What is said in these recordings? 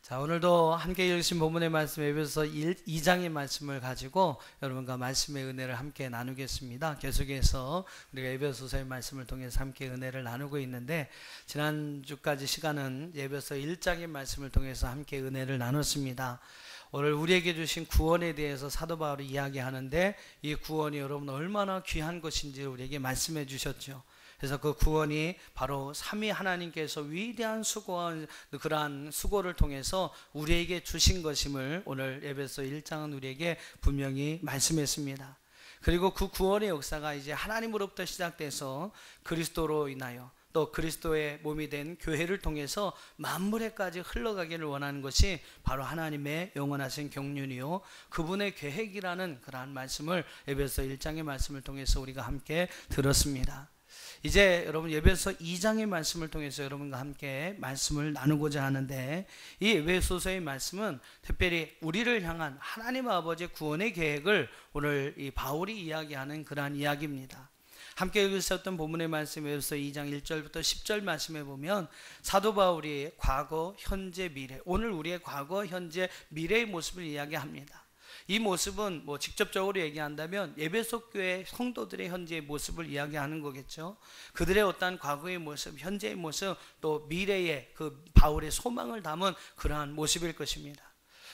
자, 오늘도 함께 읽으신 본문의 말씀 에베소서 2장의 말씀을 가지고 여러분과 말씀의 은혜를 함께 나누겠습니다. 계속해서 우리가 에베소서의 말씀을 통해서 함께 은혜를 나누고 있는데, 지난주까지 시간은 에베소서 1장의 말씀을 통해서 함께 은혜를 나눴습니다. 오늘 우리에게 주신 구원에 대해서 사도 바울이 이야기하는데, 이 구원이 여러분 얼마나 귀한 것인지 우리에게 말씀해 주셨죠. 그래서 그 구원이 바로 삼위 하나님께서 위대한 수고와 그러한 수고를 통해서 우리에게 주신 것임을 오늘 에베소 1장은 우리에게 분명히 말씀했습니다. 그리고 그 구원의 역사가 이제 하나님으로부터 시작돼서 그리스도로 인하여 또 그리스도의 몸이 된 교회를 통해서 만물에까지 흘러가기를 원하는 것이 바로 하나님의 영원하신 경륜이요 그분의 계획이라는 그러한 말씀을 에베소 1장의 말씀을 통해서 우리가 함께 들었습니다. 이제 여러분 에베소 2장의 말씀을 통해서 여러분과 함께 말씀을 나누고자 하는데, 이 에베소서의 말씀은 특별히 우리를 향한 하나님 아버지의 구원의 계획을 오늘 이 바울이 이야기하는 그러한 이야기입니다. 함께 읽으셨던 본문의 말씀 에베소 2장 1절부터 10절 말씀에 보면 사도 바울이 과거, 현재, 미래, 오늘 우리의 과거, 현재, 미래의 모습을 이야기합니다. 이 모습은 뭐 직접적으로 얘기한다면 에베소 교회 성도들의 현재의 모습을 이야기하는 거겠죠. 그들의 어떠한 과거의 모습, 현재의 모습, 또 미래의 그 바울의 소망을 담은 그러한 모습일 것입니다.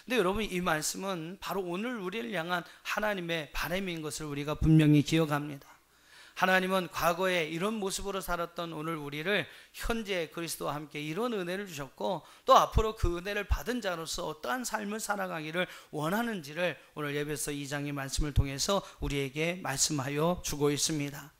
근데 여러분, 이 말씀은 바로 오늘 우리를 향한 하나님의 바람인 것을 우리가 분명히 기억합니다. 하나님은 과거에 이런 모습으로 살았던 오늘 우리를 현재 그리스도와 함께 이런 은혜를 주셨고, 또 앞으로 그 은혜를 받은 자로서 어떠한 삶을 살아가기를 원하는지를 오늘 에베소 2장의 말씀을 통해서 우리에게 말씀하여 주고 있습니다.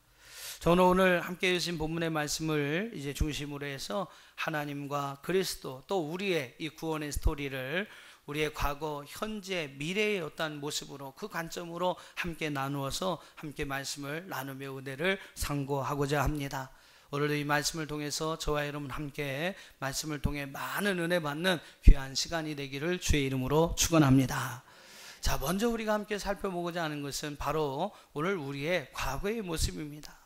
저는 오늘 함께 해주신 본문의 말씀을 이제 중심으로 해서 하나님과 그리스도 또 우리의 이 구원의 스토리를 우리의 과거, 현재, 미래의 어떠한 모습으로 그 관점으로 함께 나누어서 함께 말씀을 나누며 은혜를 상고하고자 합니다. 오늘도 이 말씀을 통해서 저와 여러분 함께 말씀을 통해 많은 은혜 받는 귀한 시간이 되기를 주의 이름으로 축원합니다. 자, 먼저 우리가 함께 살펴보고자 하는 것은 바로 오늘 우리의 과거의 모습입니다.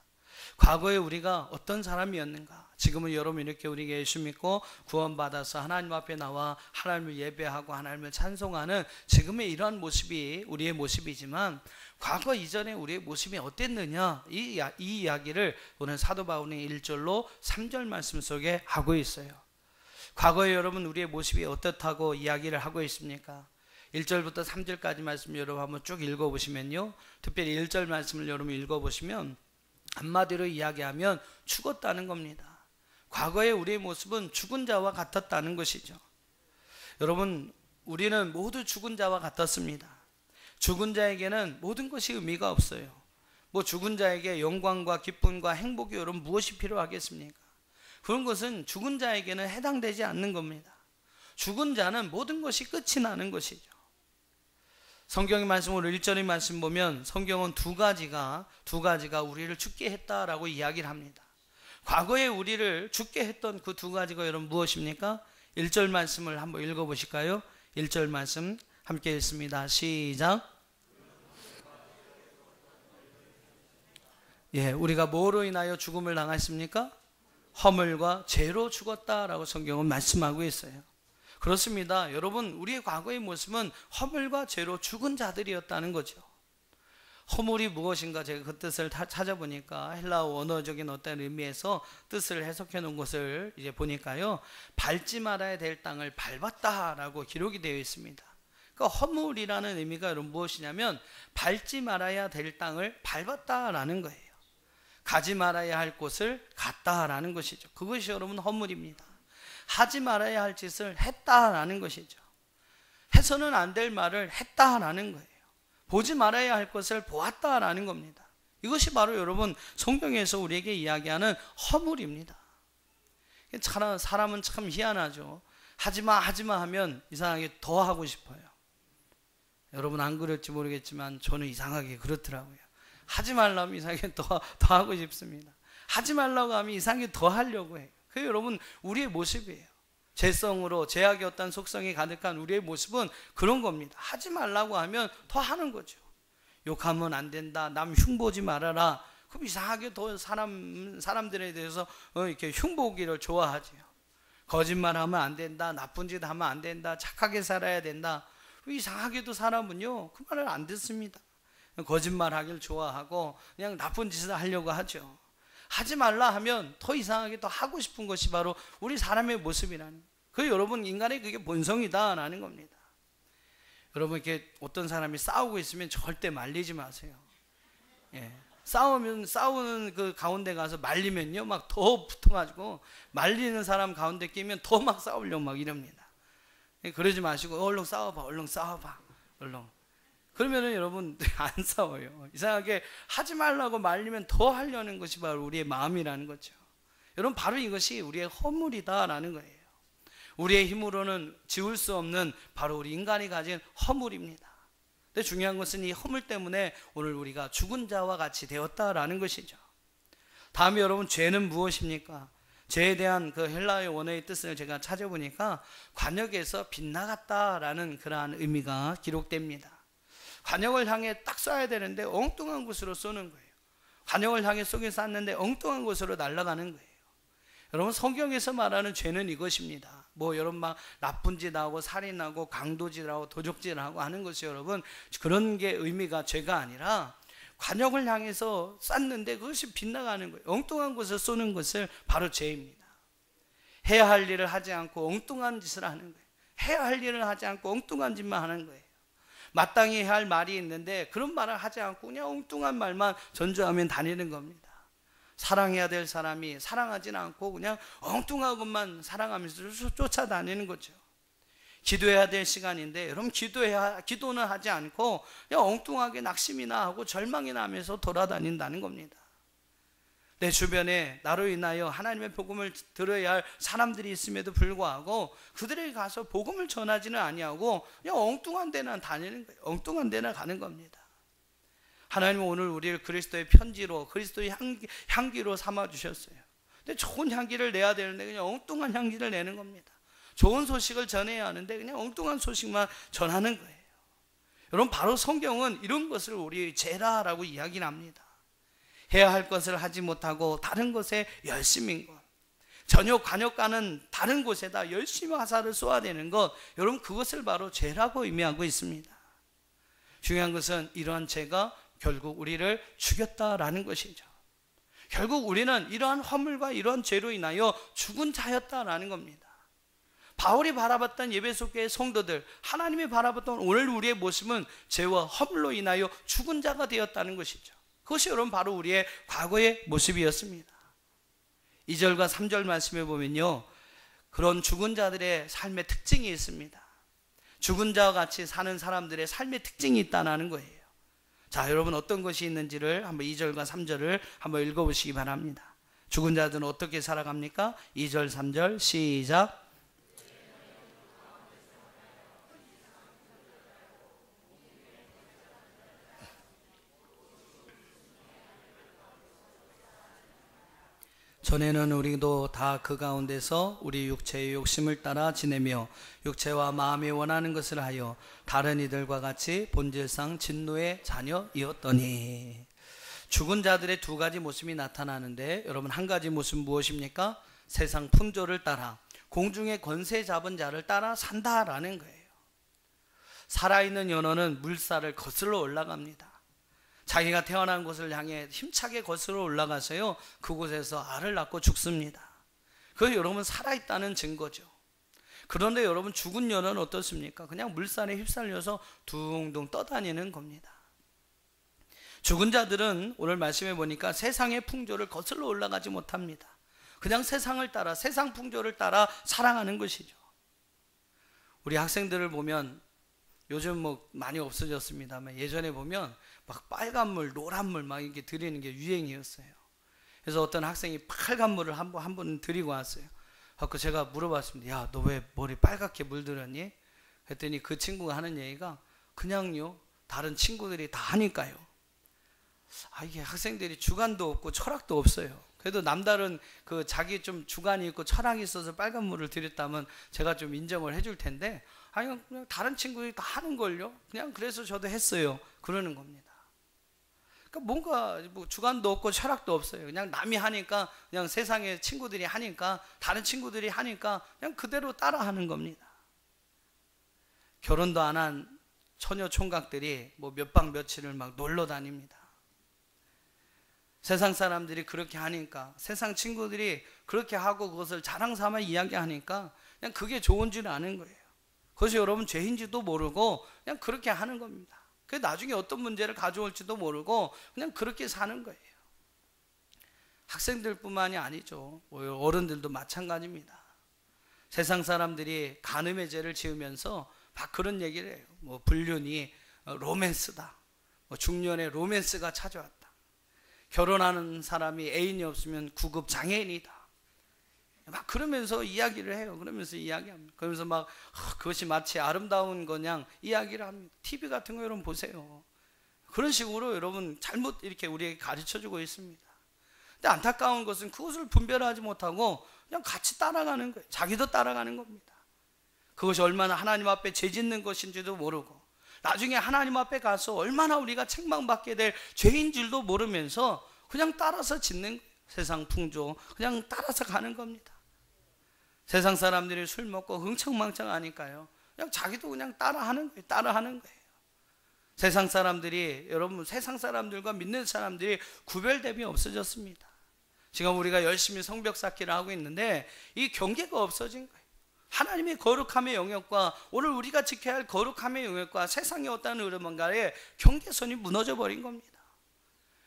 과거에 우리가 어떤 사람이었는가, 지금은 여러분 이렇게 우리 예수 믿고 구원받아서 하나님 앞에 나와 하나님을 예배하고 하나님을 찬송하는 지금의 이러한 모습이 우리의 모습이지만, 과거 이전에 우리의 모습이 어땠느냐, 이 이야기를 오늘 사도 바울의 1절로 3절 말씀 속에 하고 있어요. 과거에 여러분 우리의 모습이 어떻다고 이야기를 하고 있습니까? 1절부터 3절까지 말씀 여러분 한번 쭉 읽어보시면요, 특별히 1절 말씀을 여러분 읽어보시면 한마디로 이야기하면 죽었다는 겁니다. 과거의 우리의 모습은 죽은 자와 같았다는 것이죠. 여러분, 우리는 모두 죽은 자와 같았습니다. 죽은 자에게는 모든 것이 의미가 없어요. 뭐 죽은 자에게 영광과 기쁨과 행복이 여러분 무엇이 필요하겠습니까? 그런 것은 죽은 자에게는 해당되지 않는 겁니다. 죽은 자는 모든 것이 끝이 나는 것이죠. 성경의 말씀으로 1절의 말씀 보면 성경은 두 가지가 우리를 죽게 했다라고 이야기를 합니다. 과거에 우리를 죽게 했던 그 두 가지가 여러분 무엇입니까? 1절 말씀을 한번 읽어보실까요? 1절 말씀 함께 읽습니다. 시작. 예, 우리가 뭐로 인하여 죽음을 당했습니까? 허물과 죄로 죽었다라고 성경은 말씀하고 있어요. 그렇습니다. 여러분, 우리의 과거의 모습은 허물과 죄로 죽은 자들이었다는 거죠. 허물이 무엇인가 제가 그 뜻을 찾아보니까 헬라어 원어적인 어떤 의미에서 뜻을 해석해 놓은 것을 이제 보니까요, 밟지 말아야 될 땅을 밟았다라고 기록이 되어 있습니다. 그러니까 허물이라는 의미가 여러분 무엇이냐면 밟지 말아야 될 땅을 밟았다라는 거예요. 가지 말아야 할 곳을 갔다라는 것이죠. 그것이 여러분 허물입니다. 하지 말아야 할 짓을 했다라는 것이죠. 해서는 안 될 말을 했다라는 거예요. 보지 말아야 할 것을 보았다라는 겁니다. 이것이 바로 여러분 성경에서 우리에게 이야기하는 허물입니다. 사람은 참 희한하죠. 하지마 하면 이상하게 더 하고 싶어요. 여러분 안 그럴지 모르겠지만 저는 이상하게 그렇더라고요. 하지 말라면 이상하게 더 하고 싶습니다. 하지 말라고 하면 이상하게 더 하려고 해요. 그게 여러분 우리의 모습이에요. 죄성으로 죄악의 어떤 속성이 가득한 우리의 모습은 그런 겁니다. 하지 말라고 하면 더 하는 거죠. 욕하면 안 된다, 남 흉보지 말아라. 그럼 이상하게 더 사람들에 대해서 이렇게 흉보기를 좋아하지요. 거짓말하면 안 된다, 나쁜 짓 하면 안 된다, 착하게 살아야 된다. 이상하게도 사람은요 그 말을 안 듣습니다. 거짓말하길 좋아하고 그냥 나쁜 짓을 하려고 하죠. 하지 말라 하면 더 이상하게 더 하고 싶은 것이 바로 우리 사람의 모습이라는, 그 여러분 인간의 그게 본성이다라는 겁니다. 여러분 이렇게 어떤 사람이 싸우고 있으면 절대 말리지 마세요. 예. 싸우는 그 가운데 가서 말리면요 막 더 붙어가지고 말리는 사람 가운데 끼면 더 막 싸우려고 막 이럽니다. 그러지 마시고 얼른 싸워봐, 얼른. 그러면은 여러분 안 싸워요. 이상하게 하지 말라고 말리면 더 하려는 것이 바로 우리의 마음이라는 거죠. 여러분 바로 이것이 우리의 허물이다라는 거예요. 우리의 힘으로는 지울 수 없는 바로 우리 인간이 가진 허물입니다. 근데 중요한 것은 이 허물 때문에 오늘 우리가 죽은 자와 같이 되었다라는 것이죠. 다음에 여러분 죄는 무엇입니까? 죄에 대한 그 헬라어의 원어의 뜻을 제가 찾아보니까 관역에서 빗나갔다라는 그러한 의미가 기록됩니다. 관역을 향해 딱 쏴야 되는데 엉뚱한 곳으로 쏘는 거예요. 관역을 향해 쏘긴 쐈는데 엉뚱한 곳으로 날아가는 거예요. 여러분 성경에서 말하는 죄는 이것입니다. 여러분 막 나쁜 짓 하고 살인하고 강도질하고 도적질하고 하는 것이 여러분 그런 게 의미가 죄가 아니라 관역을 향해서 쐈는데 그것이 빗나가는 거예요. 엉뚱한 곳을 쏘는 것을 바로 죄입니다. 해야 할 일을 하지 않고 엉뚱한 짓을 하는 거예요. 해야 할 일을 하지 않고 엉뚱한 짓만 하는 거예요. 마땅히 해야 할 말이 있는데 그런 말을 하지 않고 그냥 엉뚱한 말만 전주하면 다니는 겁니다. 사랑해야 될 사람이 사랑하지는 않고 그냥 엉뚱한 것만 사랑하면서 쫓아다니는 거죠. 기도해야 될 시간인데 여러분 기도는 하지 않고 그냥 엉뚱하게 낙심이나 하고 절망이나 하면서 돌아다닌다는 겁니다. 내 주변에 나로 인하여 하나님의 복음을 들어야 할 사람들이 있음에도 불구하고 그들에게 가서 복음을 전하지는 아니하고 그냥 엉뚱한 데나 다니는 거예요. 엉뚱한 데나 가는 겁니다. 하나님은 오늘 우리를 그리스도의 편지로 그리스도의 향기로 삼아주셨어요. 근데 좋은 향기를 내야 되는데 그냥 엉뚱한 향기를 내는 겁니다. 좋은 소식을 전해야 하는데 그냥 엉뚱한 소식만 전하는 거예요. 여러분 바로 성경은 이런 것을 우리 죄라라고 이야기를 합니다. 해야 할 것을 하지 못하고 다른 것에 열심인 것, 전혀 관역가는 다른 곳에다 열심히 화살을 쏘아야 되는 것, 여러분 그것을 바로 죄라고 의미하고 있습니다. 중요한 것은 이러한 죄가 결국 우리를 죽였다라는 것이죠. 결국 우리는 이러한 허물과 이러한 죄로 인하여 죽은 자였다라는 겁니다. 바울이 바라봤던 에베소 교회 성도들, 하나님이 바라봤던 오늘 우리의 모습은 죄와 허물로 인하여 죽은 자가 되었다는 것이죠. 그것이 여러분 바로 우리의 과거의 모습이었습니다. 2절과 3절 말씀에 보면요, 그런 죽은 자들의 삶의 특징이 있습니다. 죽은 자와 같이 사는 사람들의 삶의 특징이 있다는 거예요. 자, 여러분 어떤 것이 있는지를 한번 2절과 3절을 한번 읽어보시기 바랍니다. 죽은 자들은 어떻게 살아갑니까? 2절 3절 시작. 전에는 우리도 다 그 가운데서 우리 육체의 욕심을 따라 지내며 육체와 마음이 원하는 것을 하여 다른 이들과 같이 본질상 진노의 자녀이었더니. 죽은 자들의 두 가지 모습이 나타나는데 여러분 한 가지 모습은 무엇입니까? 세상 풍조를 따라 공중의 권세 잡은 자를 따라 산다라는 거예요. 살아있는 연어는 물살을 거슬러 올라갑니다. 자기가 태어난 곳을 향해 힘차게 거슬러 올라가서요, 그곳에서 알을 낳고 죽습니다. 그게 여러분 살아있다는 증거죠. 그런데 여러분 죽은 연어는 어떻습니까? 그냥 물살에 휩쓸려서 둥둥 떠다니는 겁니다. 죽은 자들은 오늘 말씀해 보니까 세상의 풍조를 거슬러 올라가지 못합니다. 그냥 세상을 따라, 세상 풍조를 따라 살아가는 것이죠. 우리 학생들을 보면 요즘 많이 없어졌습니다만 예전에 보면 막 빨간 물, 노란 물 막 이렇게 드리는 게 유행이었어요. 그래서 어떤 학생이 빨간 물을 한 번 드리고 왔어요. 그래서 제가 물어봤습니다. 야, 너 왜 머리 빨갛게 물들었니? 그랬더니 그 친구가 하는 얘기가 그냥요, 다른 친구들이 다 하니까요. 이게 학생들이 주관도 없고 철학도 없어요. 그래도 남다른 그 자기 좀 주관이 있고 철학이 있어서 빨간 물을 들였다면 제가 좀 인정을 해줄 텐데, 아니 그냥 다른 친구들이 다 하는 걸요. 그냥 그래서 저도 했어요. 그러는 겁니다. 그러니까 뭔가 뭐 주관도 없고 철학도 없어요. 그냥 남이 하니까, 그냥 세상에 친구들이 하니까, 다른 친구들이 하니까 그냥 그대로 따라하는 겁니다. 결혼도 안 한 처녀 총각들이 뭐 몇 박 며칠을 막 놀러 다닙니다. 세상 사람들이 그렇게 하니까, 세상 친구들이 그렇게 하고 그것을 자랑 삼아 이야기하니까 그냥 그게 좋은 줄 아는 거예요. 그것이 여러분 죄인지도 모르고 그냥 그렇게 하는 겁니다. 그 나중에 어떤 문제를 가져올지도 모르고 그냥 그렇게 사는 거예요. 학생들뿐만이 아니죠. 어른들도 마찬가지입니다. 세상 사람들이 간음의 죄를 지으면서 막 그런 얘기를 해요. 뭐 불륜이 로맨스다. 뭐 중년에 로맨스가 찾아왔다. 결혼하는 사람이 애인이 없으면 구급 장애인이다. 막 그러면서 이야기를 해요. 그러면서 이야기합니다. 그러면서 막 그것이 마치 아름다운 거냥 이야기를 합니다. TV 같은 거 여러분 보세요. 그런 식으로 여러분 잘못 이렇게 우리에게 가르쳐주고 있습니다. 근데 안타까운 것은 그것을 분별하지 못하고 그냥 같이 따라가는 거예요. 자기도 따라가는 겁니다. 그것이 얼마나 하나님 앞에 죄 짓는 것인지도 모르고, 나중에 하나님 앞에 가서 얼마나 우리가 책망받게 될 죄인 줄도 모르면서 그냥 따라서 짓는 거예요. 세상 풍조 그냥 따라서 가는 겁니다. 세상 사람들이 술 먹고 흥청망청 하니까요, 그냥 자기도 그냥 따라하는 거예요. 따라하는 거예요. 세상 사람들이, 여러분 세상 사람들과 믿는 사람들이 구별됨이 없어졌습니다. 지금 우리가 열심히 성벽 쌓기를 하고 있는데 이 경계가 없어진 거예요. 하나님의 거룩함의 영역과 오늘 우리가 지켜야 할 거룩함의 영역과 세상의 어떤 흐름인가에 경계선이 무너져 버린 겁니다.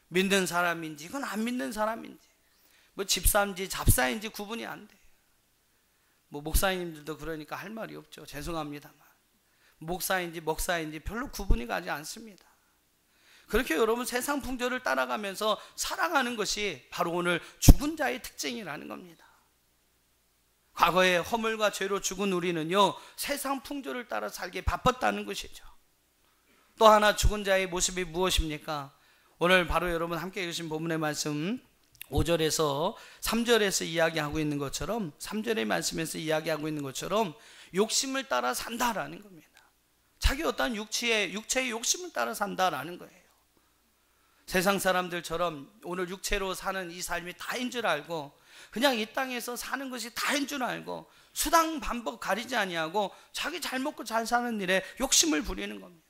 믿는 사람인지 이건 안 믿는 사람인지, 뭐 집사인지 잡사인지 구분이 안 돼요. 뭐 목사님들도 그러니까 할 말이 없죠. 죄송합니다만 목사인지 목사인지 별로 구분이 가지 않습니다. 그렇게 여러분 세상 풍조를 따라가면서 살아가는 것이 바로 오늘 죽은 자의 특징이라는 겁니다. 과거에 허물과 죄로 죽은 우리는요, 세상 풍조를 따라 살기에 바빴다는 것이죠. 또 하나 죽은 자의 모습이 무엇입니까? 오늘 바로 여러분 함께 읽으신 본문의 말씀 5절에서 3절에서 이야기하고 있는 것처럼, 3절의 말씀에서 이야기하고 있는 것처럼 욕심을 따라 산다라는 겁니다. 자기 어떤 육체의 욕심을 따라 산다라는 거예요. 세상 사람들처럼 오늘 육체로 사는 이 삶이 다인 줄 알고, 그냥 이 땅에서 사는 것이 다인 줄 알고 수당 반복 가리지 아니하고 자기 잘 먹고 잘 사는 일에 욕심을 부리는 겁니다.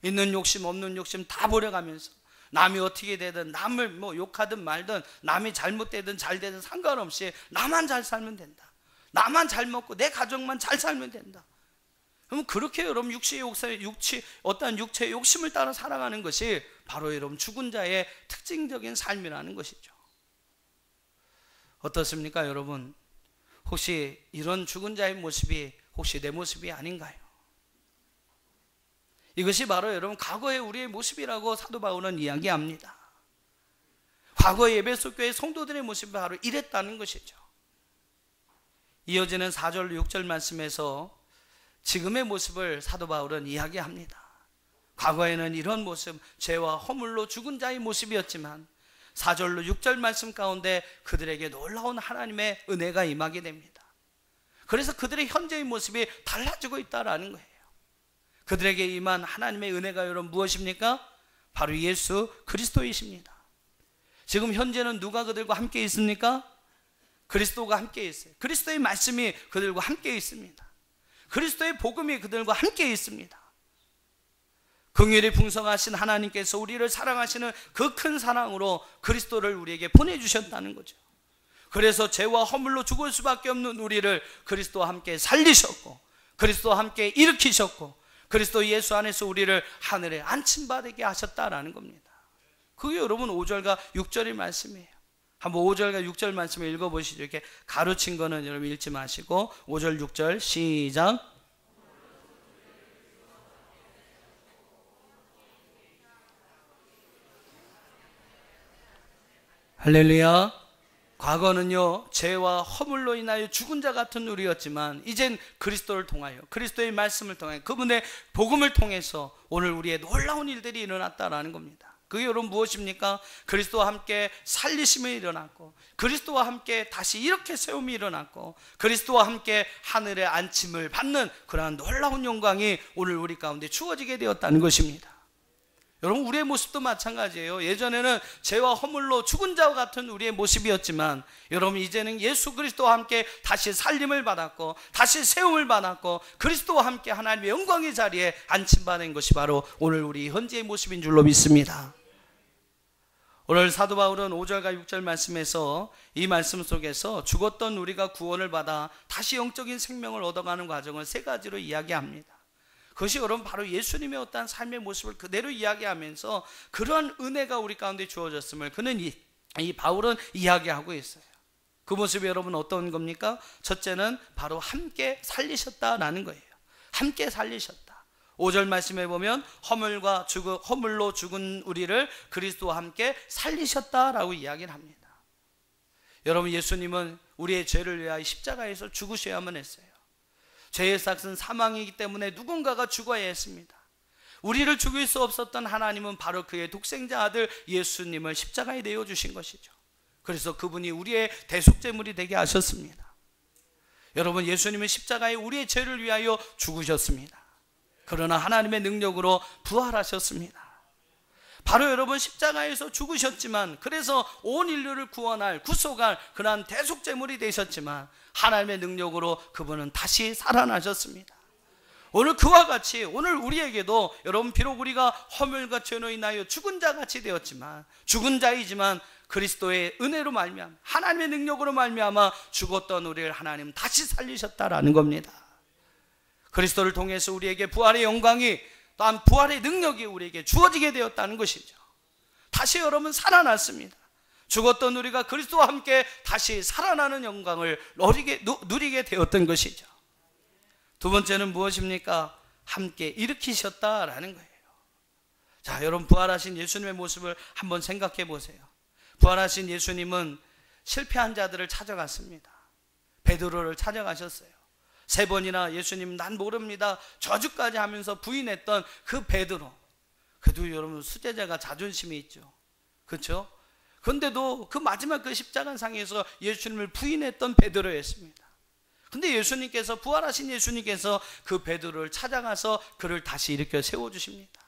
있는 욕심 없는 욕심 다 버려가면서 남이 어떻게 되든, 남을 뭐 욕하든 말든, 남이 잘못되든 잘되든 상관없이 나만 잘 살면 된다. 나만 잘 먹고 내 가족만 잘 살면 된다. 그럼 그렇게 여러분 어떠한 육체의 욕심을 따라 살아가는 것이 바로 여러분 죽은 자의 특징적인 삶이라는 것이죠. 어떻습니까 여러분? 혹시 이런 죽은 자의 모습이 혹시 내 모습이 아닌가요? 이것이 바로 여러분 과거의 우리의 모습이라고 사도 바울은 이야기합니다. 과거의 에베소 교회 성도들의 모습이 바로 이랬다는 것이죠. 이어지는 4절 6절 말씀에서 지금의 모습을 사도 바울은 이야기합니다. 과거에는 이런 모습, 죄와 허물로 죽은 자의 모습이었지만 4절로 6절 말씀 가운데 그들에게 놀라운 하나님의 은혜가 임하게 됩니다. 그래서 그들의 현재의 모습이 달라지고 있다는 거예요. 그들에게 임한 하나님의 은혜가 여러분 무엇입니까? 바로 예수 그리스도이십니다. 지금 현재는 누가 그들과 함께 있습니까? 그리스도가 함께 있어요. 그리스도의 말씀이 그들과 함께 있습니다. 그리스도의 복음이 그들과 함께 있습니다. 긍휼이 풍성하신 하나님께서 우리를 사랑하시는 그 큰 사랑으로 그리스도를 우리에게 보내주셨다는 거죠. 그래서 죄와 허물로 죽을 수밖에 없는 우리를 그리스도와 함께 살리셨고, 그리스도와 함께 일으키셨고, 그리스도 예수 안에서 우리를 하늘에 안침받게 하셨다라는 겁니다. 그게 여러분 5절과 6절의 말씀이에요. 한번 5절과 6절 말씀을 읽어보시죠. 이렇게 가르친 거는 여러분 읽지 마시고 5절 6절 시작. 할렐루야. 과거는요 죄와 허물로 인하여 죽은 자 같은 우리였지만 이젠 그리스도를 통하여, 그리스도의 말씀을 통하여, 그분의 복음을 통해서 오늘 우리의 놀라운 일들이 일어났다라는 겁니다. 그게 여러분 무엇입니까? 그리스도와 함께 살리심이 일어났고, 그리스도와 함께 다시 이렇게 세움이 일어났고, 그리스도와 함께 하늘의 안침을 받는 그러한 놀라운 영광이 오늘 우리 가운데 주어지게 되었다는 것입니다. 여러분, 우리의 모습도 마찬가지예요. 예전에는 죄와 허물로 죽은 자와 같은 우리의 모습이었지만, 여러분 이제는 예수 그리스도와 함께 다시 살림을 받았고, 다시 세움을 받았고, 그리스도와 함께 하나님의 영광의 자리에 안침받은 것이 바로 오늘 우리 현재의 모습인 줄로 믿습니다. 오늘 사도 바울은 5절과 6절 말씀에서, 이 말씀 속에서 죽었던 우리가 구원을 받아 다시 영적인 생명을 얻어가는 과정을 세 가지로 이야기합니다. 그것이 여러분 바로 예수님의 어떠한 삶의 모습을 그대로 이야기하면서 그러한 은혜가 우리 가운데 주어졌음을 그는 이 바울은 이야기하고 있어요. 그 모습이 여러분 어떤 겁니까? 첫째는 바로 함께 살리셨다라는 거예요. 함께 살리셨다. 5절 말씀에 보면 허물로 죽은 우리를 그리스도와 함께 살리셨다라고 이야기를 합니다. 여러분, 예수님은 우리의 죄를 위하여 십자가에서 죽으셔야만 했어요. 죄의 삭은 사망이기 때문에 누군가가 죽어야 했습니다. 우리를 죽일 수 없었던 하나님은 바로 그의 독생자 아들 예수님을 십자가에 내어주신 것이죠. 그래서 그분이 우리의 대속제물이 되게 하셨습니다. 여러분, 예수님은 십자가에 우리의 죄를 위하여 죽으셨습니다. 그러나 하나님의 능력으로 부활하셨습니다. 바로 여러분 십자가에서 죽으셨지만, 그래서 온 인류를 구원할, 구속할 그러한 대속제물이 되셨지만, 하나님의 능력으로 그분은 다시 살아나셨습니다. 오늘 그와 같이 오늘 우리에게도 여러분, 비록 우리가 허물과 죄로 인하여 죽은 자같이 되었지만, 죽은 자이지만 그리스도의 은혜로 말미암아, 하나님의 능력으로 말미암아 죽었던 우리를 하나님 다시 살리셨다라는 겁니다. 그리스도를 통해서 우리에게 부활의 영광이, 또한 부활의 능력이 우리에게 주어지게 되었다는 것이죠. 다시 여러분 살아났습니다. 죽었던 우리가 그리스도와 함께 다시 살아나는 영광을 누리게 되었던 것이죠. 두 번째는 무엇입니까? 함께 일으키셨다라는 거예요. 자, 여러분, 부활하신 예수님의 모습을 한번 생각해 보세요. 부활하신 예수님은 실패한 자들을 찾아갔습니다. 베드로를 찾아가셨어요. 3번이나 예수님 난 모릅니다 저주까지 하면서 부인했던 그 베드로. 그래도 여러분, 수제자가 자존심이 있죠. 그렇죠? 그런데도 그 마지막 그 십자가상에서 예수님을 부인했던 베드로였습니다. 근데 예수님께서, 부활하신 예수님께서 그 베드로를 찾아가서 그를 다시 일으켜 세워주십니다.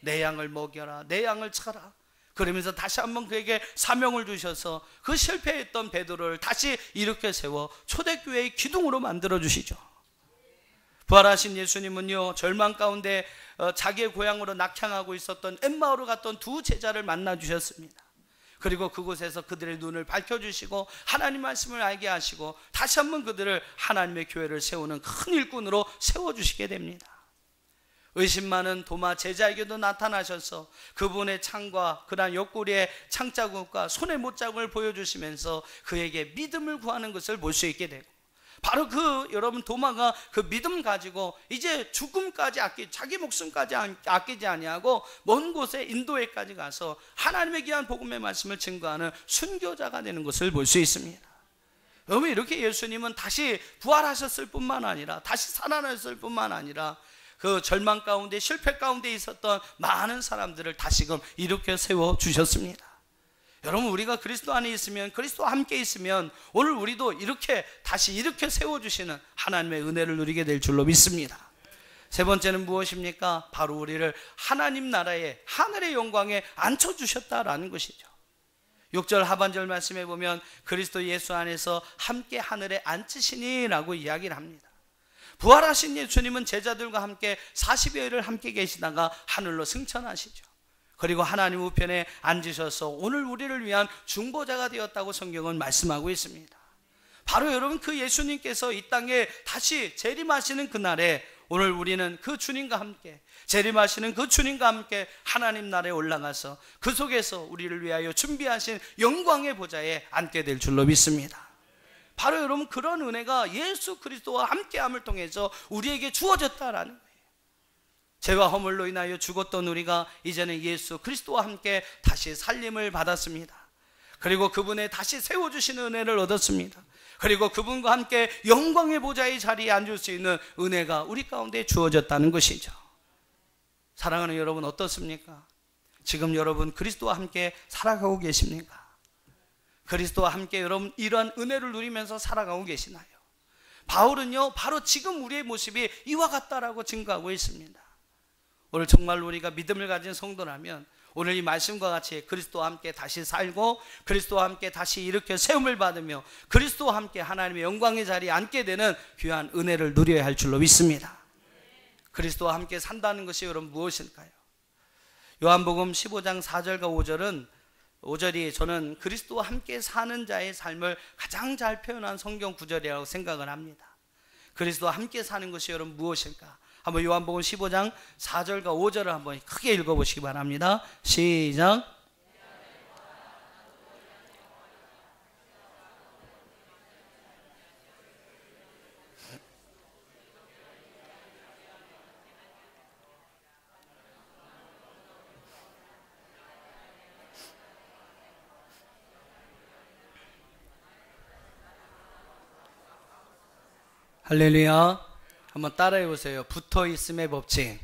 내 양을 먹여라, 내 양을 쳐라. 그러면서 다시 한번 그에게 사명을 주셔서 그 실패했던 베드로를 다시 일으켜 세워 초대교회의 기둥으로 만들어 주시죠. 부활하신 예수님은요, 절망 가운데 자기의 고향으로 낙향하고 있었던 엠마오로 갔던 두 제자를 만나 주셨습니다. 그리고 그곳에서 그들의 눈을 밝혀주시고 하나님 말씀을 알게 하시고 다시 한번 그들을 하나님의 교회를 세우는 큰 일꾼으로 세워주시게 됩니다. 의심 많은 도마 제자에게도 나타나셔서 그분의 창과 그러한 옆구리의 창자국과 손의 못자국을 보여주시면서 그에게 믿음을 구하는 것을 볼 수 있게 되고, 바로 여러분 도마가 그 믿음 가지고 이제 죽음까지 자기 목숨까지 아끼지 아니하고 먼 곳에 인도에까지 가서 하나님의 귀한 복음의 말씀을 증거하는 순교자가 되는 것을 볼 수 있습니다. 여러분, 이렇게 예수님은 다시 부활하셨을 뿐만 아니라, 다시 살아났을 뿐만 아니라 그 절망 가운데, 실패 가운데 있었던 많은 사람들을 다시금 일으켜 세워주셨습니다. 여러분, 우리가 그리스도 안에 있으면, 그리스도와 함께 있으면 오늘 우리도 이렇게 다시 일으켜 세워주시는 하나님의 은혜를 누리게 될 줄로 믿습니다. 세 번째는 무엇입니까? 바로 우리를 하나님 나라의 하늘의 영광에 앉혀주셨다라는 것이죠. 6절 하반절 말씀에 보면 그리스도 예수 안에서 함께 하늘에 앉으시니 라고 이야기를 합니다. 부활하신 예수님은 제자들과 함께 40여일을 함께 계시다가 하늘로 승천하시죠. 그리고 하나님 우편에 앉으셔서 오늘 우리를 위한 중보자가 되었다고 성경은 말씀하고 있습니다. 바로 여러분, 그 예수님께서 이 땅에 다시 재림하시는 그날에 오늘 우리는 그 주님과 함께, 재림하시는 그 주님과 함께 하나님 나라에 올라가서 그 속에서 우리를 위하여 준비하신 영광의 보좌에 앉게 될 줄로 믿습니다. 바로 여러분, 그런 은혜가 예수 그리스도와 함께함을 통해서 우리에게 주어졌다라는 거예요. 죄와 허물로 인하여 죽었던 우리가 이제는 예수 그리스도와 함께 다시 살림을 받았습니다. 그리고 그분의 다시 세워주시는 은혜를 얻었습니다. 그리고 그분과 함께 영광의 보좌의 자리에 앉을 수 있는 은혜가 우리 가운데 주어졌다는 것이죠. 사랑하는 여러분, 어떻습니까? 지금 여러분 그리스도와 함께 살아가고 계십니까? 그리스도와 함께 여러분 이러한 은혜를 누리면서 살아가고 계시나요? 바울은요 바로 지금 우리의 모습이 이와 같다라고 증거하고 있습니다. 오늘 정말 우리가 믿음을 가진 성도라면 오늘 이 말씀과 같이 그리스도와 함께 다시 살고 그리스도와 함께 다시 일으켜 세움을 받으며 그리스도와 함께 하나님의 영광의 자리에 앉게 되는 귀한 은혜를 누려야 할 줄로 믿습니다. 그리스도와 함께 산다는 것이 여러분 무엇일까요? 요한복음 15장 4절과 5절이 저는 그리스도와 함께 사는 자의 삶을 가장 잘 표현한 성경 구절이라고 생각을 합니다. 그리스도와 함께 사는 것이 여러분 무엇일까? 한번 요한복음 15장 4절과 5절을 한번 크게 읽어보시기 바랍니다. 시작. 할렐루야. 한번 따라해 보세요. 붙어있음의 법칙.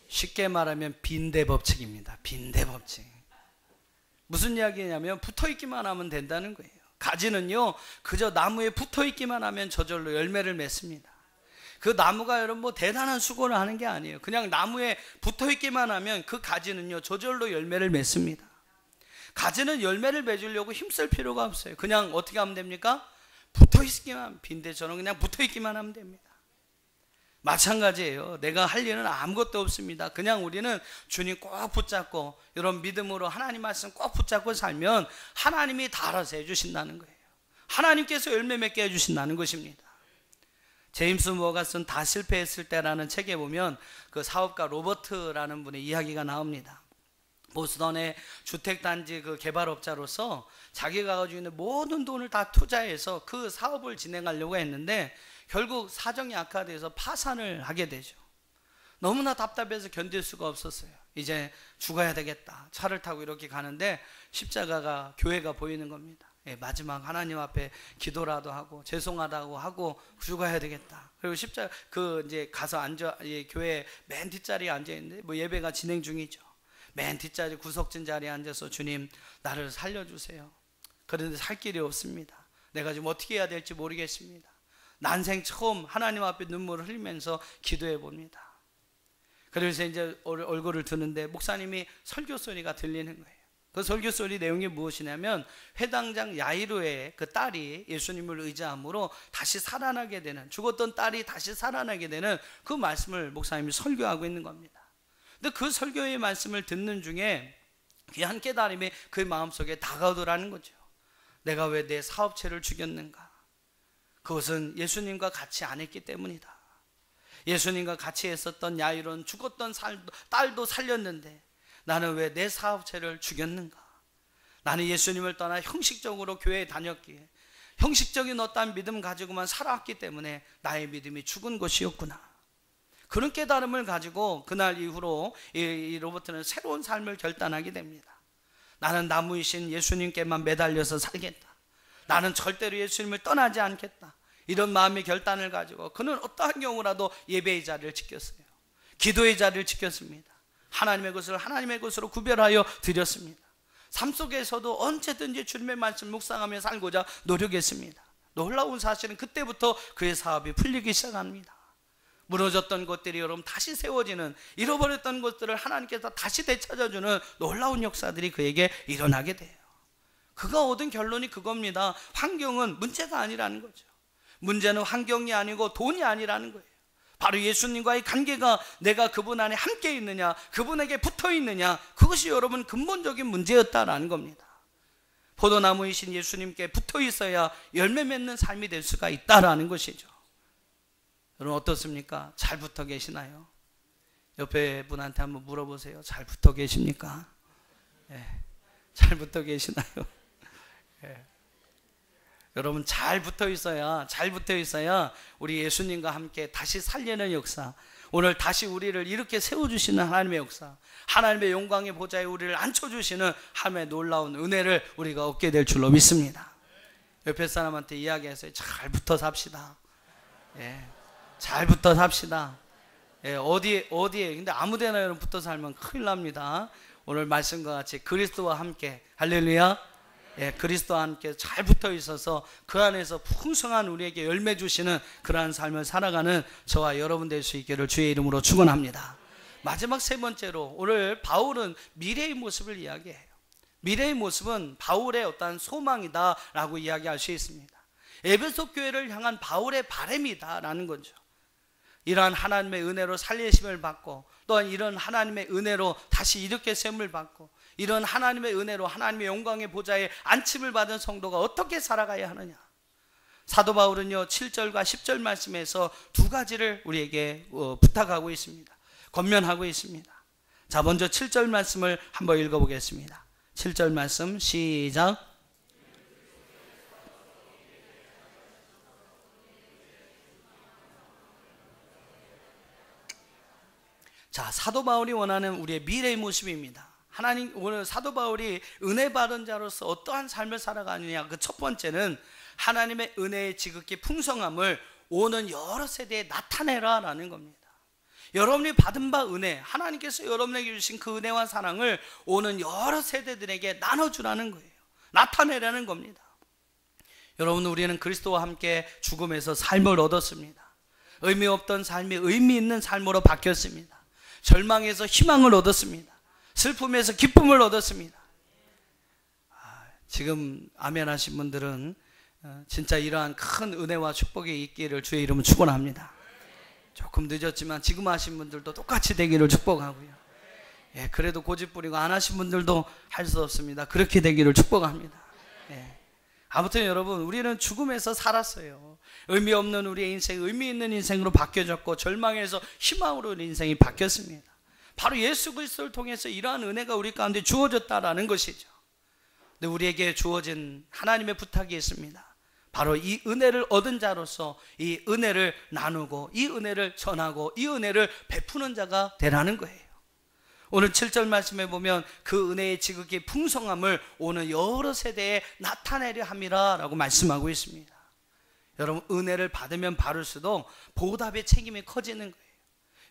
쉽게 말하면 빈대 법칙입니다. 빈대 법칙. 무슨 이야기냐면 붙어있기만 하면 된다는 거예요. 가지는요 그저 나무에 붙어있기만 하면 저절로 열매를 맺습니다. 그 나무가 여러분 뭐 대단한 수고를 하는 게 아니에요. 그냥 나무에 붙어있기만 하면 그 가지는요 저절로 열매를 맺습니다. 가지는 열매를 맺으려고 힘쓸 필요가 없어요. 그냥 어떻게 하면 됩니까? 붙어있기만, 빈대처럼 그냥 붙어있기만 하면 됩니다. 마찬가지예요. 내가 할 일은 아무것도 없습니다. 그냥 우리는 주님 꼭 붙잡고 이런 믿음으로 하나님 말씀 꼭 붙잡고 살면 하나님이 다 알아서 해주신다는 거예요. 하나님께서 열매 맺게 해주신다는 것입니다. 제임스 무어가 쓴 다 실패했을 때라는 책에 보면 그 사업가 로버트라는 분의 이야기가 나옵니다. 보스턴의 주택단지 그 개발업자로서 자기가 가지고 있는 모든 돈을 다 투자해서 그 사업을 진행하려고 했는데 결국 사정이 악화돼서 파산을 하게 되죠. 너무나 답답해서 견딜 수가 없었어요. 이제 죽어야 되겠다. 차를 타고 이렇게 가는데 십자가가 교회가 보이는 겁니다. 마지막 하나님 앞에 기도라도 하고 죄송하다고 하고 죽어야 되겠다. 그리고 십자가 이제 가서 앉아 교회 맨 뒷자리에 앉아 있는데 뭐 예배가 진행 중이죠. 맨 뒷자리 구석진 자리에 앉아서 주님 나를 살려주세요. 그런데 살 길이 없습니다. 내가 지금 어떻게 해야 될지 모르겠습니다. 난생 처음 하나님 앞에 눈물을 흘리면서 기도해 봅니다. 그래서 이제 얼굴을 드는데 목사님이 설교 소리가 들리는 거예요. 그 설교 소리 내용이 무엇이냐면 회당장 야이로의 그 딸이 예수님을 의지함으로 다시 살아나게 되는, 죽었던 딸이 다시 살아나게 되는 그 말씀을 목사님이 설교하고 있는 겁니다. 근데 그 설교의 말씀을 듣는 중에 귀한 깨달음이 그 마음속에 다가오더라는 거죠. 내가 왜 내 사업체를 죽였는가? 그것은 예수님과 같이 안 했기 때문이다. 예수님과 같이 했었던 야이로는 죽었던 딸도 살렸는데 나는 왜 내 사업체를 죽였는가? 나는 예수님을 떠나 형식적으로 교회에 다녔기에 형식적인 어떠한 믿음 가지고만 살아왔기 때문에 나의 믿음이 죽은 것이었구나. 그런 깨달음을 가지고 그날 이후로 이 로버트는 새로운 삶을 결단하게 됩니다. 나는 나무이신 예수님께만 매달려서 살겠다. 나는 절대로 예수님을 떠나지 않겠다. 이런 마음의 결단을 가지고 그는 어떠한 경우라도 예배의 자리를 지켰어요. 기도의 자리를 지켰습니다. 하나님의 것을 하나님의 것으로 구별하여 드렸습니다. 삶 속에서도 언제든지 주님의 말씀 묵상하며 살고자 노력했습니다. 놀라운 사실은 그때부터 그의 사업이 풀리기 시작합니다. 무너졌던 것들이 여러분 다시 세워지는, 잃어버렸던 것들을 하나님께서 다시 되찾아주는 놀라운 역사들이 그에게 일어나게 돼요. 그가 얻은 결론이 그겁니다. 환경은 문제가 아니라는 거죠. 문제는 환경이 아니고 돈이 아니라는 거예요. 바로 예수님과의 관계가 내가 그분 안에 함께 있느냐, 그분에게 붙어 있느냐, 그것이 여러분 근본적인 문제였다라는 겁니다. 포도나무이신 예수님께 붙어 있어야 열매 맺는 삶이 될 수가 있다라는 것이죠. 여러분 어떻습니까? 잘 붙어 계시나요? 옆에 분한테 한번 물어보세요. 잘 붙어 계십니까? 예. 잘 붙어 계시나요? 예. 여러분 잘 붙어 있어야 우리 예수님과 함께 다시 살리는 역사, 오늘 다시 우리를 이렇게 세워주시는 하나님의 역사, 하나님의 영광의 보좌에 우리를 앉혀주시는 하나님의 놀라운 은혜를 우리가 얻게 될 줄로 믿습니다. 옆에 사람한테 이야기해서 잘 붙어 삽시다. 예. 잘 붙어 삽시다. 예, 어디에 근데 아무데나 여러분 붙어 살면 큰일 납니다. 오늘 말씀과 같이 그리스도와 함께 할렐루야. 예, 그리스도와 함께 잘 붙어 있어서 그 안에서 풍성한 우리에게 열매 주시는 그러한 삶을 살아가는 저와 여러분 될 수 있기를 주의 이름으로 축원합니다. 마지막 세 번째로 오늘 바울은 미래의 모습을 이야기해요. 미래의 모습은 바울의 어떤 소망이다라고 이야기할 수 있습니다. 에베소 교회를 향한 바울의 바람이다라는 거죠. 이러한 하나님의 은혜로 살리심을 받고 또한 이런 하나님의 은혜로 다시 이렇게 세움을 받고 이런 하나님의 은혜로 하나님의 영광의 보좌에 안침을 받은 성도가 어떻게 살아가야 하느냐. 사도 바울은요 7절과 10절 말씀에서 두 가지를 우리에게 부탁하고 있습니다. 권면하고 있습니다. 자, 먼저 7절 말씀을 한번 읽어보겠습니다. 7절 말씀 시작. 자, 사도 바울이 원하는 우리의 미래의 모습입니다. 하나님, 오늘 사도 바울이 은혜 받은 자로서 어떠한 삶을 살아가느냐. 그 첫 번째는 하나님의 은혜의 지극히 풍성함을 오는 여러 세대에 나타내라 라는 겁니다. 여러분이 받은 바 은혜, 하나님께서 여러분에게 주신 그 은혜와 사랑을 오는 여러 세대들에게 나눠주라는 거예요. 나타내라는 겁니다. 여러분, 우리는 그리스도와 함께 죽음에서 삶을 얻었습니다. 의미 없던 삶이 의미 있는 삶으로 바뀌었습니다. 절망에서 희망을 얻었습니다. 슬픔에서 기쁨을 얻었습니다. 지금 아멘 하신 분들은 진짜 이러한 큰 은혜와 축복이 있기를 주의 이름으로 축원합니다. 조금 늦었지만 지금 하신 분들도 똑같이 되기를 축복하고요. 예, 그래도 고집 부리고 안 하신 분들도 할 수 없습니다. 그렇게 되기를 축복합니다. 예. 아무튼 여러분, 우리는 죽음에서 살았어요. 의미 없는 우리의 인생, 의미 있는 인생으로 바뀌어졌고 절망에서 희망으로 인생이 바뀌었습니다. 바로 예수 그리스도를 통해서 이러한 은혜가 우리 가운데 주어졌다라는 것이죠. 근데 우리에게 주어진 하나님의 부탁이 있습니다. 바로 이 은혜를 얻은 자로서 이 은혜를 나누고 이 은혜를 전하고 이 은혜를 베푸는 자가 되라는 거예요. 오늘 7절 말씀에 보면 그 은혜의 지극히 풍성함을 오는 여러 세대에 나타내려 함이라 라고 말씀하고 있습니다. 여러분, 은혜를 받으면 받을수록 보답의 책임이 커지는 거예요.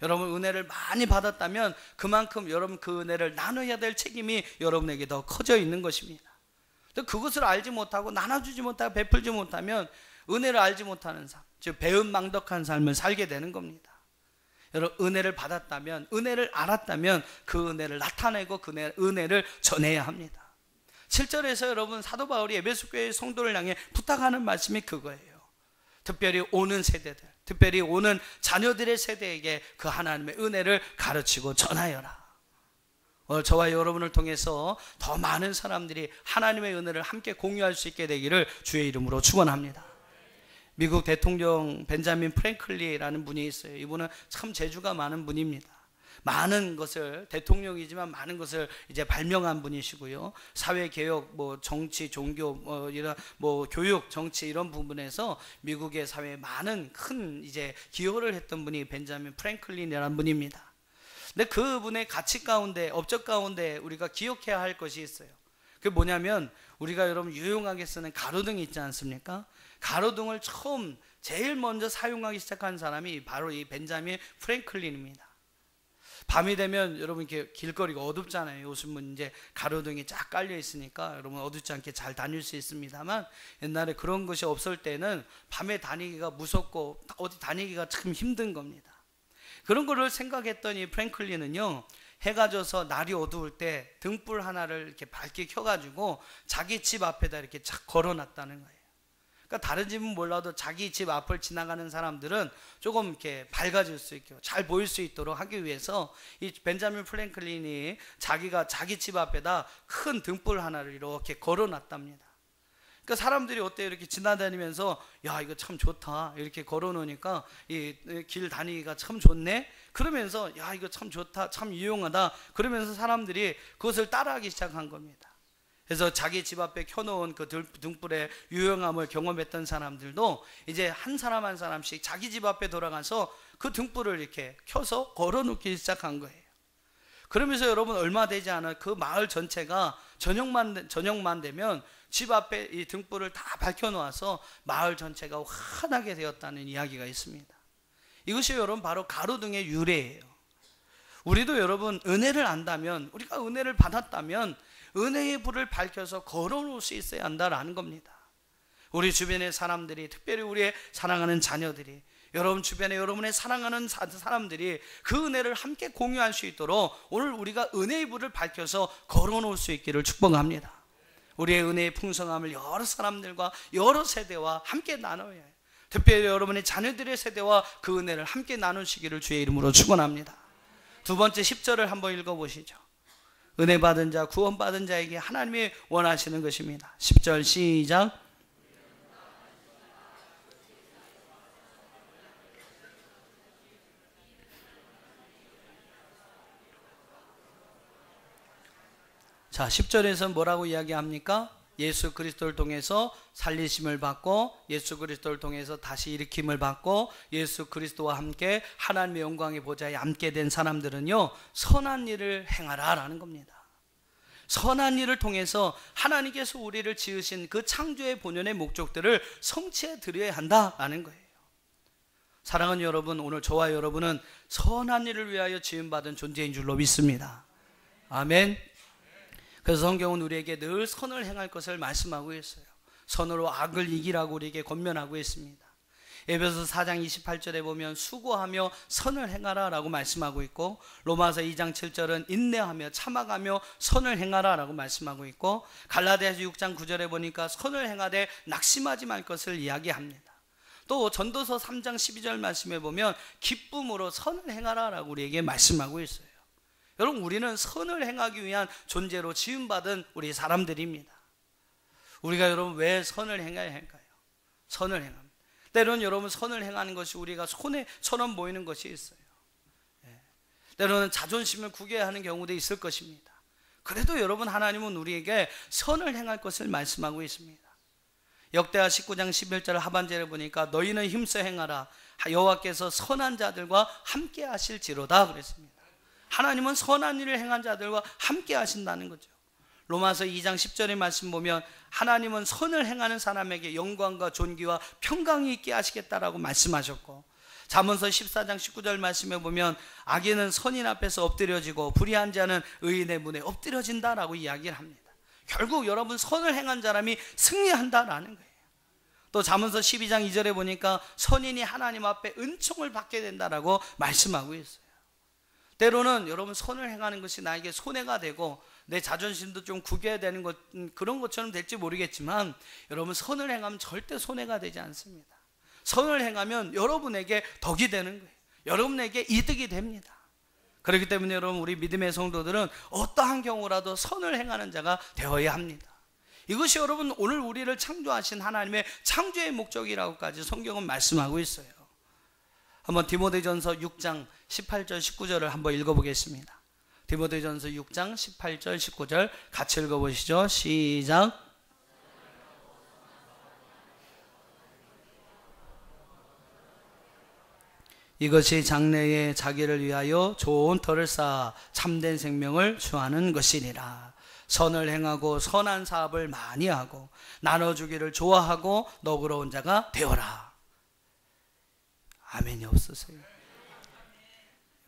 여러분, 은혜를 많이 받았다면 그만큼 여러분 그 은혜를 나눠야 될 책임이 여러분에게 더 커져 있는 것입니다. 그것을 알지 못하고 나눠주지 못하고 베풀지 못하면 은혜를 알지 못하는 삶, 즉 배은망덕한 삶을 살게 되는 겁니다. 여러분, 은혜를 받았다면, 은혜를 알았다면 그 은혜를 나타내고 그 은혜를 전해야 합니다. 7절에서 여러분 사도 바울이 에베소 교회의 성도를 향해 부탁하는 말씀이 그거예요. 특별히 오는 세대들, 특별히 오는 자녀들의 세대에게 그 하나님의 은혜를 가르치고 전하여라. 오늘 저와 여러분을 통해서 더 많은 사람들이 하나님의 은혜를 함께 공유할 수 있게 되기를 주의 이름으로 축원합니다. 미국 대통령 벤자민 프랭클리라는 분이 있어요. 이분은 참 재주가 많은 분입니다. 많은 것을, 대통령이지만 많은 것을 이제 발명한 분이시고요. 사회개혁, 정치, 종교, 이런 교육, 정치 이런 부분에서 미국의 사회에 많은 큰 이제 기여를 했던 분이 벤자민 프랭클린이라는 분입니다. 근데 그분의 가치 가운데, 업적 가운데 우리가 기억해야 할 것이 있어요. 그게 뭐냐면 우리가 여러분 유용하게 쓰는 가로등이 있지 않습니까? 가로등을 제일 먼저 사용하기 시작한 사람이 바로 이 벤자민 프랭클린입니다. 밤이 되면 여러분 이렇게 길거리가 어둡잖아요. 요즘은 이제 가로등이 쫙 깔려 있으니까 여러분 어둡지 않게 잘 다닐 수 있습니다만 옛날에 그런 것이 없을 때는 밤에 다니기가 무섭고 어디 다니기가 참 힘든 겁니다. 그런 거를 생각했더니 프랭클린은요, 해가 져서 날이 어두울 때 등불 하나를 이렇게 밝게 켜가지고 자기 집 앞에다 이렇게 착 걸어놨다는 거예요. 그러니까 다른 집은 몰라도 자기 집 앞을 지나가는 사람들은 조금 이렇게 밝아질 수 있게 잘 보일 수 있도록 하기 위해서 이 벤자민 프랭클린이 자기가 자기 집 앞에다 큰 등불 하나를 이렇게 걸어놨답니다. 그러니까 사람들이 어때요? 이렇게 지나다니면서 야, 이거 참 좋다 이렇게 걸어놓으니까 이 길 다니기가 참 좋네 그러면서 야, 이거 참 좋다, 참 유용하다 그러면서 사람들이 그것을 따라하기 시작한 겁니다. 그래서 자기 집 앞에 켜놓은 그 등불의 유용함을 경험했던 사람들도 이제 한 사람 한 사람씩 자기 집 앞에 돌아가서 그 등불을 이렇게 켜서 걸어놓기 시작한 거예요. 그러면서 여러분 얼마 되지 않아 그 마을 전체가 저녁만 되면 집 앞에 이 등불을 다 밝혀놓아서 마을 전체가 환하게 되었다는 이야기가 있습니다. 이것이 여러분 바로 가로등의 유래예요. 우리도 여러분 은혜를 안다면, 우리가 은혜를 받았다면 은혜의 불을 밝혀서 걸어놓을 수 있어야 한다라는 겁니다. 우리 주변의 사람들이, 특별히 우리의 사랑하는 자녀들이, 여러분 주변에 여러분의 사랑하는 사람들이 그 은혜를 함께 공유할 수 있도록 오늘 우리가 은혜의 불을 밝혀서 걸어놓을 수 있기를 축복합니다. 우리의 은혜의 풍성함을 여러 사람들과 여러 세대와 함께 나눠야 해요. 특별히 여러분의 자녀들의 세대와 그 은혜를 함께 나누시기를 주의 이름으로 축원합니다. 두 번째 10절을 한번 읽어보시죠. 은혜 받은 자, 구원 받은 자에게 하나님이 원하시는 것입니다. 10절 시작. 자, 10절에서 뭐라고 이야기합니까? 예수 그리스도를 통해서 살리심을 받고 예수 그리스도를 통해서 다시 일으킴을 받고 예수 그리스도와 함께 하나님의 영광의 보좌에 앉게 된 사람들은요, 선한 일을 행하라 라는 겁니다. 선한 일을 통해서 하나님께서 우리를 지으신 그 창조의 본연의 목적들을 성취해 드려야 한다라는 거예요. 사랑하는 여러분, 오늘 저와 여러분은 선한 일을 위하여 지음받은 존재인 줄로 믿습니다. 아멘. 그래서 성경은 우리에게 늘 선을 행할 것을 말씀하고 있어요. 선으로 악을 이기라고 우리에게 권면하고 있습니다. 에베소 4장 28절에 보면 수고하며 선을 행하라 라고 말씀하고 있고, 로마서 2장 7절은 인내하며 참아가며 선을 행하라 라고 말씀하고 있고, 갈라디아서 6장 9절에 보니까 선을 행하되 낙심하지 말 것을 이야기합니다. 또 전도서 3장 12절 말씀에 보면 기쁨으로 선을 행하라 라고 우리에게 말씀하고 있어요. 여러분, 우리는 선을 행하기 위한 존재로 지음받은 우리 사람들입니다. 우리가 여러분 왜 선을 행해야 할까요? 선을 행합니다. 때로는 여러분 선을 행하는 것이 우리가 손해처럼 보이는 것이 있어요. 때로는 자존심을 구겨야 하는 경우도 있을 것입니다. 그래도 여러분, 하나님은 우리에게 선을 행할 것을 말씀하고 있습니다. 역대하 19장 11절 하반절에 보니까 너희는 힘써 행하라, 여호와께서 선한 자들과 함께 하실지로다 그랬습니다. 하나님은 선한 일을 행한 자들과 함께 하신다는 거죠. 로마서 2장 10절의 말씀 보면 하나님은 선을 행하는 사람에게 영광과 존귀와 평강이 있게 하시겠다라고 말씀하셨고, 잠언서 14장 19절 말씀에 보면 악인은 선인 앞에서 엎드려지고 불의한 자는 의인의 문에 엎드려진다라고 이야기를 합니다. 결국 여러분, 선을 행한 사람이 승리한다라는 거예요. 또 잠언서 12장 2절에 보니까 선인이 하나님 앞에 은총을 받게 된다라고 말씀하고 있어요. 때로는 여러분, 선을 행하는 것이 나에게 손해가 되고 내 자존심도 좀 구겨야 되는 것, 그런 것처럼 될지 모르겠지만, 여러분, 선을 행하면 절대 손해가 되지 않습니다. 선을 행하면 여러분에게 덕이 되는 거예요. 여러분에게 이득이 됩니다. 그렇기 때문에 여러분, 우리 믿음의 성도들은 어떠한 경우라도 선을 행하는 자가 되어야 합니다. 이것이 여러분, 오늘 우리를 창조하신 하나님의 창조의 목적이라고까지 성경은 말씀하고 있어요. 한번 디모데전서 6장 18절 19절을 한번 읽어보겠습니다. 디모데전서 6장 18절 19절 같이 읽어보시죠. 시작. 이것이 장래에 자기를 위하여 좋은 터를 쌓아 참된 생명을 추하는 것이니라. 선을 행하고 선한 사업을 많이 하고 나눠주기를 좋아하고 너그러운 자가 되어라. 아멘이 없으세요?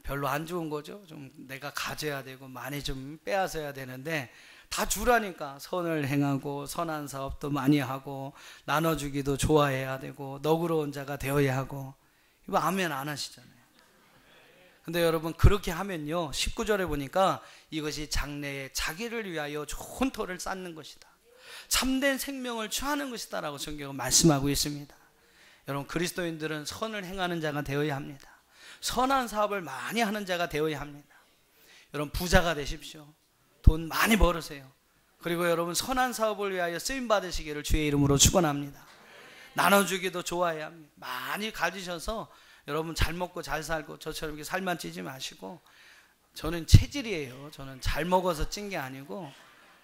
별로 안 좋은 거죠. 좀 내가 가져야 되고 많이 좀 빼앗아야 되는데, 다 주라니까 선을 행하고 선한 사업도 많이 하고 나눠주기도 좋아해야 되고 너그러운 자가 되어야 하고, 이거 아멘 안 하시잖아요. 근데 여러분, 그렇게 하면요, 19절에 보니까 이것이 장래에 자기를 위하여 좋은 터를 쌓는 것이다, 참된 생명을 취하는 것이다 라고 성경은 말씀하고 있습니다. 여러분, 그리스도인들은 선을 행하는 자가 되어야 합니다. 선한 사업을 많이 하는 자가 되어야 합니다. 여러분, 부자가 되십시오. 돈 많이 벌으세요. 그리고 여러분, 선한 사업을 위하여 쓰임 받으시기를 주의 이름으로 축원합니다. 나눠주기도 좋아해야 합니다. 많이 가지셔서 여러분 잘 먹고 잘 살고 저처럼 이렇게 살만 찌지 마시고, 저는 체질이에요. 저는 잘 먹어서 찐 게 아니고,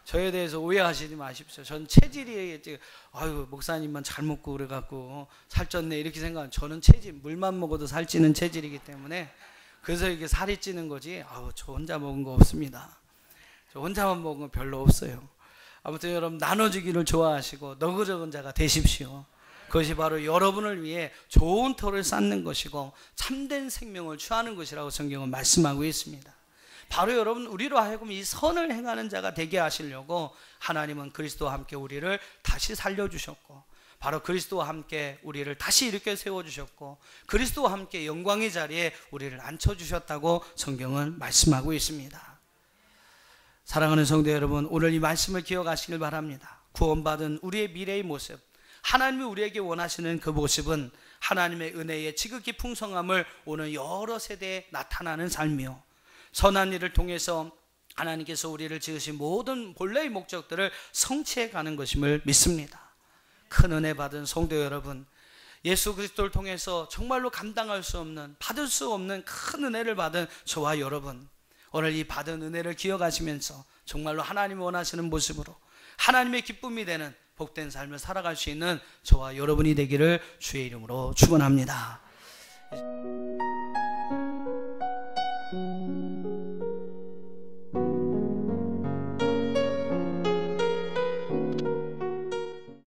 저에 대해서 오해하시지 마십시오. 전 체질이에요. 아유, 목사님만 잘 먹고 그래갖고 살쪘네 이렇게 생각하면, 저는 체질, 물만 먹어도 살찌는 체질이기 때문에, 그래서 이게 살이 찌는 거지, 아우, 저 혼자 먹은 거 없습니다. 저 혼자만 먹은 거 별로 없어요. 아무튼 여러분, 나눠주기를 좋아하시고 너그러운 자가 되십시오. 그것이 바로 여러분을 위해 좋은 터를 쌓는 것이고 참된 생명을 취하는 것이라고 성경은 말씀하고 있습니다. 바로 여러분, 우리로 하여금 이 선을 행하는 자가 되게 하시려고 하나님은 그리스도와 함께 우리를 다시 살려주셨고, 바로 그리스도와 함께 우리를 다시 일으켜 세워주셨고, 그리스도와 함께 영광의 자리에 우리를 앉혀주셨다고 성경은 말씀하고 있습니다. 사랑하는 성도 여러분, 오늘 이 말씀을 기억하시길 바랍니다. 구원받은 우리의 미래의 모습, 하나님이 우리에게 원하시는 그 모습은 하나님의 은혜의 지극히 풍성함을 오는 여러 세대에 나타나는 삶이요, 선한 일을 통해서 하나님께서 우리를 지으신 모든 본래의 목적들을 성취해 가는 것임을 믿습니다. 큰 은혜 받은 성도 여러분, 예수 그리스도를 통해서 정말로 감당할 수 없는, 받을 수 없는 큰 은혜를 받은 저와 여러분, 오늘 이 받은 은혜를 기억하시면서 정말로 하나님이 원하시는 모습으로 하나님의 기쁨이 되는 복된 삶을 살아갈 수 있는 저와 여러분이 되기를 주의 이름으로 축원합니다.